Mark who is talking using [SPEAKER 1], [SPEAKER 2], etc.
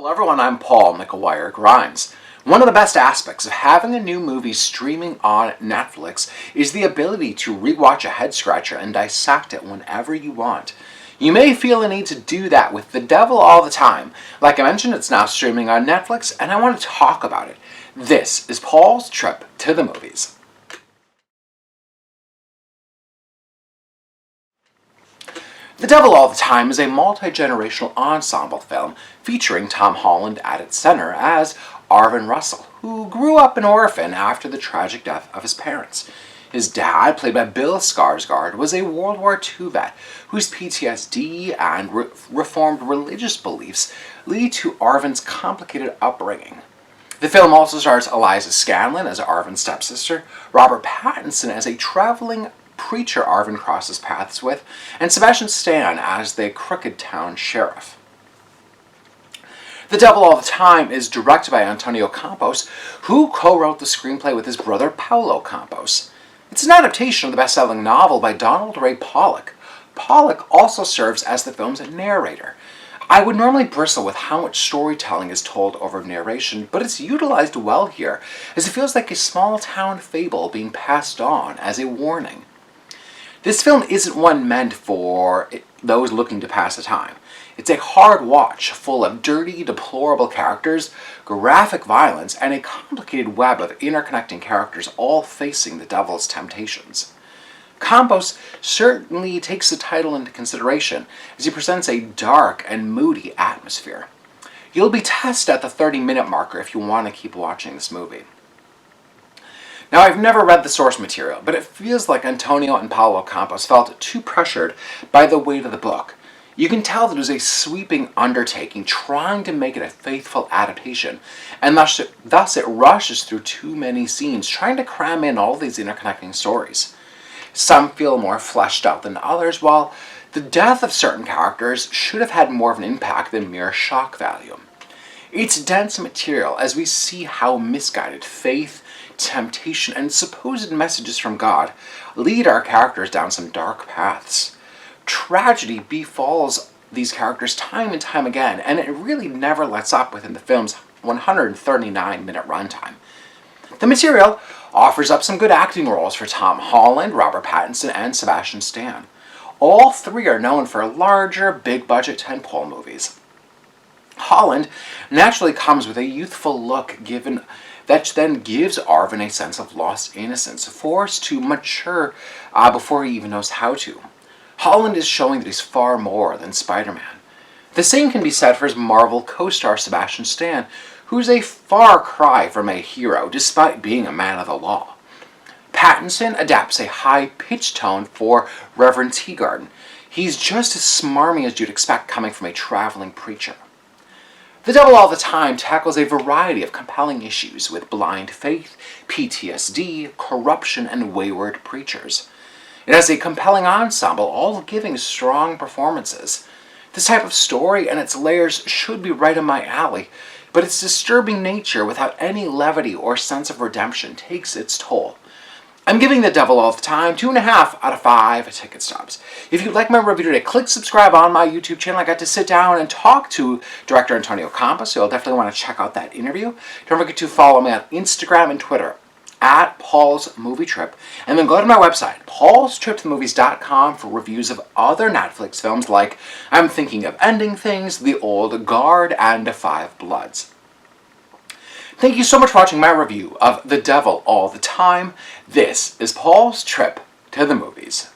[SPEAKER 1] Hello everyone, I'm Paul McGuire Grimes. One of the best aspects of having a new movie streaming on Netflix is the ability to rewatch a head-scratcher and dissect it whenever you want. You may feel a need to do that with The Devil All the Time. Like I mentioned, it's now streaming on Netflix, and I want to talk about it. This is Paul's trip to the movies. The Devil All the Time is a multi-generational ensemble film featuring Tom Holland at its center as Arvin Russell, who grew up an orphan after the tragic death of his parents. His dad, played by Bill Skarsgård, was a World War II vet whose PTSD and reformed religious beliefs lead to Arvin's complicated upbringing. The film also stars Eliza Scanlon as Arvin's stepsister, Robert Pattinson as a traveling preacher Arvin crosses paths with, and Sebastian Stan as the crooked town sheriff. The Devil All the Time is directed by Antonio Campos, who co-wrote the screenplay with his brother Paulo Campos. It's an adaptation of the best-selling novel by Donald Ray Pollock. Pollock also serves as the film's narrator. I would normally bristle with how much storytelling is told over narration, but it's utilized well here, as it feels like a small-town fable being passed on as a warning. This film isn't one meant for those looking to pass the time. It's a hard watch, full of dirty, deplorable characters, graphic violence, and a complicated web of interconnecting characters all facing the devil's temptations. Campos certainly takes the title into consideration, as he presents a dark and moody atmosphere. You'll be tested at the 30-minute marker if you want to keep watching this movie. Now, I've never read the source material, but it feels like Antonio and Paulo Campos felt too pressured by the weight of the book. You can tell that it was a sweeping undertaking trying to make it a faithful adaptation, and thus it rushes through too many scenes trying to cram in all these interconnecting stories. Some feel more fleshed out than others, while the death of certain characters should have had more of an impact than mere shock value. It's dense material as we see how misguided faith, temptation, and supposed messages from God lead our characters down some dark paths. Tragedy befalls these characters time and time again, and it really never lets up within the film's 139-minute runtime. The material offers up some good acting roles for Tom Holland, Robert Pattinson, and Sebastian Stan. All three are known for larger, big-budget tentpole movies. Holland naturally comes with a youthful look that then gives Arvin a sense of lost innocence, forced to mature before he even knows how to. Holland is showing that he's far more than Spider-Man. The same can be said for his Marvel co-star Sebastian Stan, who's a far cry from a hero despite being a man of the law. Pattinson adapts a high-pitched tone for Reverend Teagarden. He's just as smarmy as you'd expect coming from a traveling preacher. The Devil All the Time tackles a variety of compelling issues with blind faith, PTSD, corruption, and wayward preachers. It has a compelling ensemble, all giving strong performances. This type of story and its layers should be right in my alley, but its disturbing nature without any levity or sense of redemption takes its toll. I'm giving The Devil All the Time 2.5 out of 5 ticket stubs. If you'd like my review today, click subscribe on my YouTube channel. I got to sit down and talk to director Antonio Campos, so you'll definitely want to check out that interview. Don't forget to follow me on Instagram and Twitter at Paul's Movie Trip, and then go to my website, paulstriptothemovies.com, for reviews of other Netflix films like I'm Thinking of Ending Things, The Old Guard, and Five Bloods. Thank you so much for watching my review of The Devil All the Time. This is Paul's Trip to the Movies.